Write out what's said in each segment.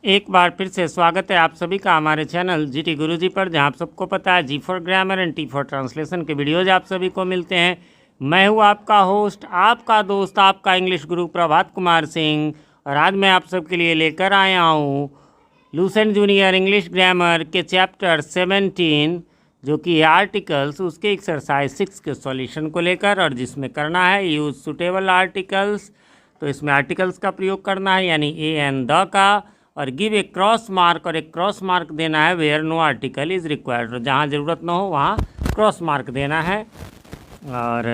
एक बार फिर से स्वागत है आप सभी का हमारे चैनल जीटी गुरुजी पर, जहां आप सबको पता है G for grammar and T for translation के वीडियोज आप सभी को मिलते हैं। मैं हूं आपका होस्ट, आपका दोस्त, आपका इंग्लिश गुरु प्रभात कुमार सिंह, और आज मैं आप सबके लिए लेकर आया हूं लूसेंट जूनियर इंग्लिश ग्रामर के चैप्टर 17 जो कि है आर्टिकल्स, उसके एक्सरसाइज 6 के सॉल्यूशन को लेकर, और जिसमें करना है यूज सुटेबल आर्टिकल्स। तो इसमें आर्टिकल्स का प्रयोग करना है, यानी ए एंड द का, और गिव ए क्रॉस मार्क, और एक क्रॉस मार्क देना है where no article is required, जहाँ ज़रूरत ना हो वहाँ क्रॉस मार्क देना है। और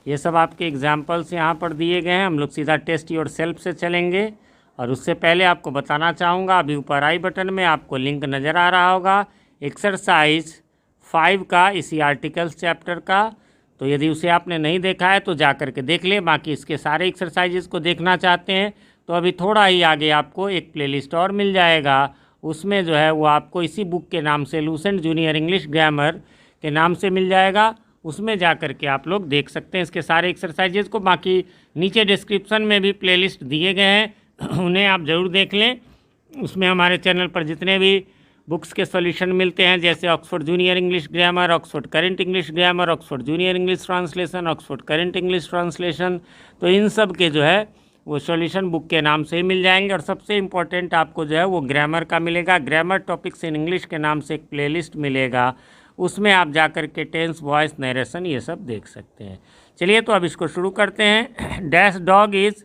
ये सब आपके एग्जाम्पल्स यहाँ पर दिए गए हैं। हम लोग सीधा टेस्ट योर सेल्फ से चलेंगे, और उससे पहले आपको बताना चाहूँगा, अभी ऊपर आई बटन में आपको लिंक नज़र आ रहा होगा एक्सरसाइज 5 का, इसी आर्टिकल्स चैप्टर का। तो यदि उसे आपने नहीं देखा है तो जा कर के देख ले। बाकी इसके सारे एक्सरसाइजेस को देखना चाहते हैं तो अभी थोड़ा ही आगे आपको एक प्लेलिस्ट और मिल जाएगा, उसमें जो है वो आपको इसी बुक के नाम से, लूसेंट जूनियर इंग्लिश ग्रामर के नाम से मिल जाएगा। उसमें जा कर के आप लोग देख सकते हैं इसके सारे एक्सरसाइजेज को। बाकी नीचे डिस्क्रिप्शन में भी प्लेलिस्ट दिए गए हैं, उन्हें आप ज़रूर देख लें। उसमें हमारे चैनल पर जितने भी बुक्स के सॉल्यूशन मिलते हैं, जैसे Oxford junior English grammar, Oxford current English grammar, Oxford junior English translation, Oxford current English translation, तो इन सब के जो है वो सॉल्यूशन बुक के नाम से ही मिल जाएंगे। और सबसे इम्पोर्टेंट आपको जो है वो ग्रामर का मिलेगा, ग्रामर टॉपिक्स इन इंग्लिश के नाम से एक प्लेलिस्ट मिलेगा, उसमें आप जाकर के टेंस, वॉइस, नरेशन ये सब देख सकते हैं। चलिए तो अब इसको शुरू करते हैं। Dash dog is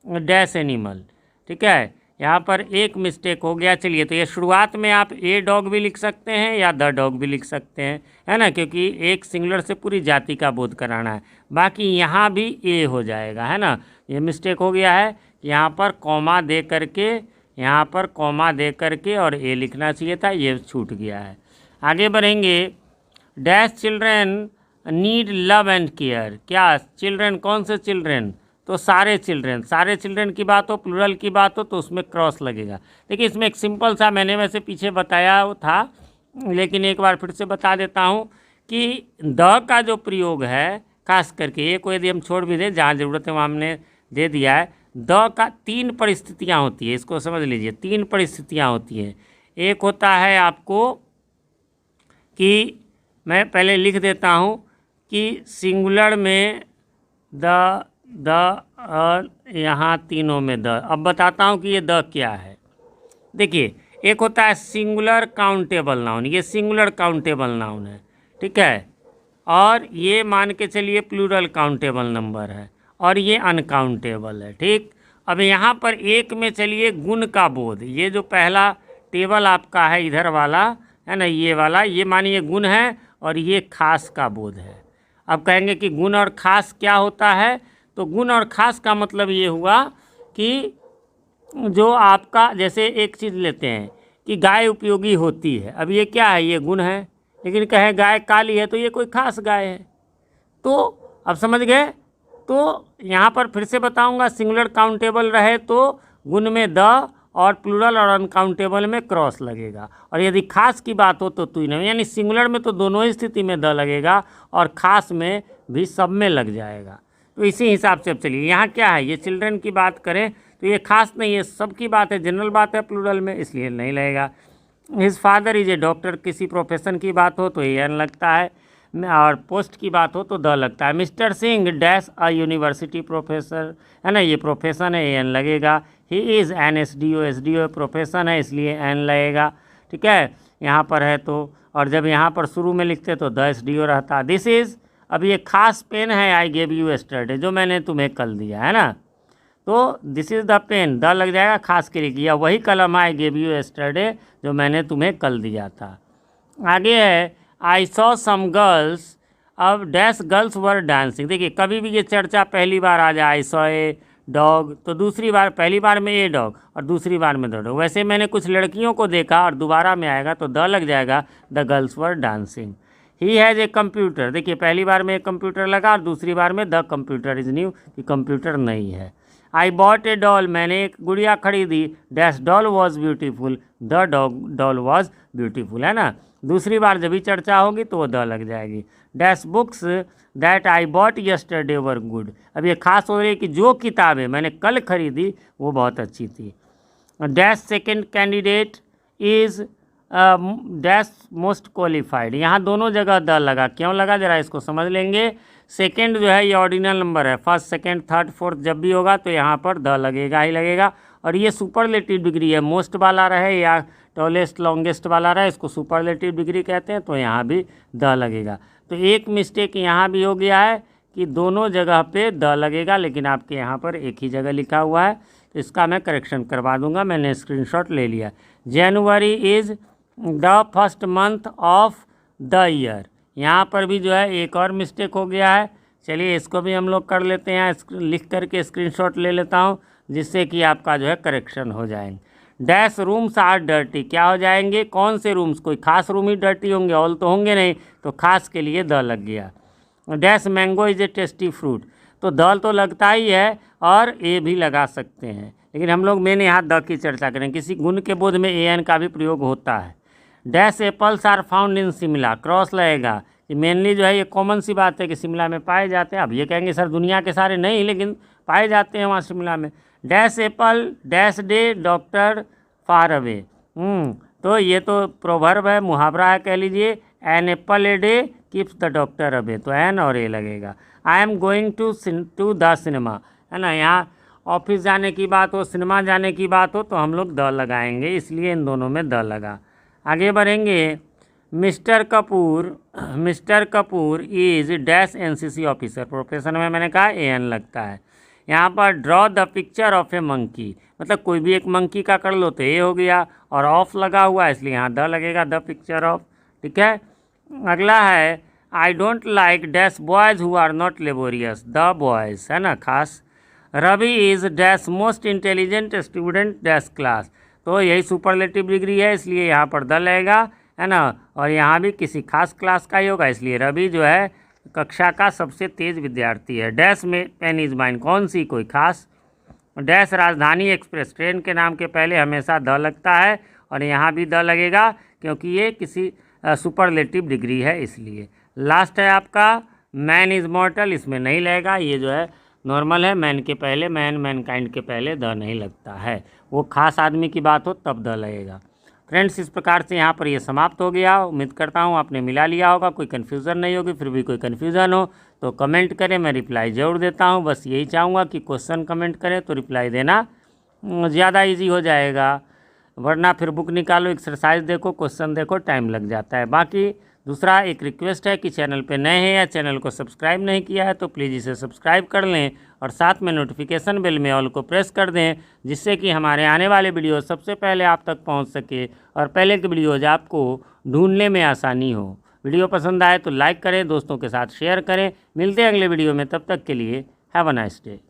dash animal, ठीक है। यहाँ पर एक मिस्टेक हो गया। चलिए तो ये शुरुआत में आप ए डॉग भी लिख सकते हैं या द डॉग भी लिख सकते हैं, है ना, क्योंकि एक सिंगुलर से पूरी जाति का बोध कराना है। बाकी यहाँ भी ए हो जाएगा, है ना। ये मिस्टेक हो गया है, यहाँ पर कॉमा दे करके, यहाँ पर कॉमा दे करके और ए लिखना चाहिए था, ये छूट गया है। आगे बढ़ेंगे। Dash children need love and care. क्या चिल्ड्रेन, कौन से चिल्ड्रेन? तो सारे चिल्ड्रेन। सारे चिल्ड्रेन की बात हो, प्लूरल की बात हो तो उसमें क्रॉस लगेगा। देखिए इसमें एक सिंपल सा, मैंने वैसे पीछे बताया था लेकिन एक बार फिर से बता देता हूँ कि द का जो प्रयोग है, खास करके ए को यदि हम छोड़ भी दें, जहाँ ज़रूरत है वहाँ हमने दे दिया है। द का 3 परिस्थितियाँ होती है, इसको समझ लीजिए। 3 परिस्थितियाँ होती हैं। एक होता है आपको कि मैं पहले लिख देता हूँ कि सिंगुलर में द और यहाँ तीनों में द। अब बताता हूँ कि ये द क्या है। देखिए एक होता है सिंगुलर काउंटेबल नाउन, ये सिंगुलर काउंटेबल नाउन है, ठीक है। और ये मान के चलिए प्लूरल काउंटेबल नंबर है, और ये अनकाउंटेबल है, ठीक। अब यहाँ पर एक में चलिए गुण का बोध, ये जो पहला टेबल आपका है इधर वाला, है ना, ये वाला, ये मानिए गुण है और ये खास का बोध है। अब कहेंगे कि गुण और खास क्या होता है, तो गुण और खास का मतलब ये हुआ कि जो आपका, जैसे एक चीज़ लेते हैं कि गाय उपयोगी होती है। अब ये क्या है, ये गुण है, लेकिन कहें गाय काली है तो ये कोई खास गाय है। तो अब समझ गए। तो यहाँ पर फिर से बताऊंगा, सिंगुलर काउंटेबल रहे तो गुण में द, और प्लूरल और अनकाउंटेबल में क्रॉस लगेगा। और यदि खास की बात हो तो तुई नहीं, यानी सिंगुलर में तो दोनों ही स्थिति में द लगेगा और खास में भी सब में लग जाएगा। तो इसी हिसाब से अब चलिए, यहाँ क्या है, ये चिल्ड्रन की बात करें तो ये खास नहीं है, सब की बात है, जनरल बात है प्लूरल में, इसलिए नहीं लगेगा। His father is a doctor, किसी प्रोफेशन की बात हो तो ए एन लगता है, और पोस्ट की बात हो तो द लगता है। Mister Singh dash a university professor, है ना, ये प्रोफेशन है, ए एन लगेगा। He is an S D O profession है, इसलिए एन लगेगा, ठीक है। यहाँ पर है तो, और जब यहाँ पर शुरू में लिखते तो द एस डी ओ रहता। दिस इज़, अब ये खास पेन है, आई गेव यू एस्टरडे, जो मैंने तुम्हें कल दिया है ना, तो this is the pen, the लग जाएगा खास के लिए, किया वही कलम आई गेव यू एस्टरडे जो मैंने तुम्हें कल दिया था। आगे है आई सॉ सम गर्ल्स, अब डैश गर्ल्स वर डांसिंग। देखिए कभी भी ये चर्चा पहली बार आ जाए, आई सॉ ए डॉग, तो दूसरी बार, पहली बार में ए डॉग और दूसरी बार में द डॉग। वैसे मैंने कुछ लड़कियों को देखा और दोबारा में आएगा तो द लग जाएगा, the girls were dancing. He has a computer, देखिए पहली बार में एक कंप्यूटर लगा और दूसरी बार में द कंप्यूटर इज़ न्यू, कि कंप्यूटर नहीं है। आई बॉट ए डॉल, मैंने एक गुड़िया खरीदी, dash doll was beautiful, the doll was beautiful, है ना। दूसरी बार जब भी चर्चा होगी तो वो द लग जाएगी। Dash books that I bought yesterday were good, अब ये खास हो रही है कि जो किताबें मैंने कल खरीदी वो बहुत अच्छी थी। Dash second candidate is dash most qualified. यहाँ दोनों जगह द लगा, क्यों लगा जरा इसको समझ लेंगे। सेकेंड जो है ये ऑर्डिनल नंबर है, फर्स्ट सेकेंड थर्ड फोर्थ जब भी होगा तो यहाँ पर द लगेगा ही लगेगा। और ये सुपरलेटिव डिग्री है, मोस्ट वाला रहे या टॉलेस्ट लॉन्गेस्ट वाला रहे, इसको सुपरलेटिव डिग्री कहते हैं, तो यहाँ भी द लगेगा। तो एक मिस्टेक यहाँ भी हो गया है कि दोनों जगह पे द लगेगा, लेकिन आपके यहाँ पर एक ही जगह लिखा हुआ है, तो इसका मैं करेक्शन करवा दूंगा। मैंने स्क्रीनशॉट ले लिया। जनवरी is the first month of the year, यहाँ पर भी जो है एक और मिस्टेक हो गया है। चलिए इसको भी हम लोग कर लेते हैं, लिख करके स्क्रीनशॉट ले लेता हूँ, जिससे कि आपका जो है करेक्शन हो जाएंगे। डैश रूम्स आर डर्टी, क्या हो जाएंगे, कौन से रूम्स, कोई खास रूम ही डर्टी होंगे, ऑल तो होंगे नहीं, तो खास के लिए द लग गया। Dash mango is a tasty fruit, तो द तो लगता ही है और ए भी लगा सकते हैं, लेकिन हम लोग मेन यहाँ द की चर्चा करें। किसी गुण के बोध में ए एन का भी प्रयोग होता है। Dash apples are found in Shimla, cross लगेगा, कि मेनली जो है ये कॉमन सी बात है कि शिमला में पाए जाते हैं। अब ये कहेंगे सर दुनिया के सारे नहीं, लेकिन पाए जाते हैं वहाँ शिमला में। Dash apple dash day doctor far away, तो ये तो प्रोवर्ब है, मुहावरा है कह लीजिए। An apple a day keeps the doctor away, तो एन और ए लगेगा। I am going to the cinema, है ना, यहाँ ऑफिस जाने की बात हो, सिनेमा जाने की बात हो, तो हम लोग द लगाएंगे, इसलिए इन दोनों में द लगा। आगे बढ़ेंगे। Mister Kapoor is dash NCC officer, profession में मैंने कहा ए एन लगता है। यहाँ पर draw the picture of A monkey, मतलब कोई भी एक मंकी का कर लो तो ए हो गया, और ऑफ लगा हुआ है इसलिए यहाँ द लगेगा, द पिक्चर ऑफ। ठीक है, अगला है I don't like dash boys who are not laborious, the boys, है ना खास। Ravi is dash most intelligent student dash class, तो यही सुपरलेटिव डिग्री है, इसलिए यहाँ पर द लगेगा, है ना, और यहाँ भी किसी खास क्लास का ही होगा, इसलिए रवि जो है कक्षा का सबसे तेज़ विद्यार्थी है। डैश में पेन इज़ माइन, कौन सी, कोई खास। डैश राजधानी एक्सप्रेस, ट्रेन के नाम के पहले हमेशा द लगता है, और यहाँ भी द लगेगा क्योंकि ये किसी सुपरलेटिव डिग्री है इसलिए। लास्ट है आपका मैन इज़ मॉर्टल, इसमें नहीं लगेगा, ये जो है नॉर्मल है, मैन के पहले मैनकाइंड के पहले द नहीं लगता है, वो खास आदमी की बात हो तब द लगेगा। फ्रेंड्स, इस प्रकार से यहाँ पर ये समाप्त हो गया। उम्मीद करता हूँ आपने मिला लिया होगा, कोई कन्फ्यूज़न नहीं होगी। फिर भी कोई कन्फ्यूज़न हो तो कमेंट करें, मैं रिप्लाई ज़रूर देता हूँ। बस यही चाहूँगा कि क्वेश्चन कमेंट करें तो रिप्लाई देना ज़्यादा इजी हो जाएगा, वरना फिर बुक निकालो, एक्सरसाइज देखो, क्वेश्चन देखो, टाइम लग जाता है। बाकी दूसरा एक रिक्वेस्ट है कि चैनल पे नए हैं या चैनल को सब्सक्राइब नहीं किया है तो प्लीज़ इसे सब्सक्राइब कर लें, और साथ में नोटिफिकेशन बेल में ऑल को प्रेस कर दें, जिससे कि हमारे आने वाले वीडियो सबसे पहले आप तक पहुंच सके और पहले के वीडियोज़ आपको ढूंढने में आसानी हो। वीडियो पसंद आए तो लाइक करें, दोस्तों के साथ शेयर करें। मिलते हैं अगले वीडियो में, तब तक के लिए हैव अ नाइस डे।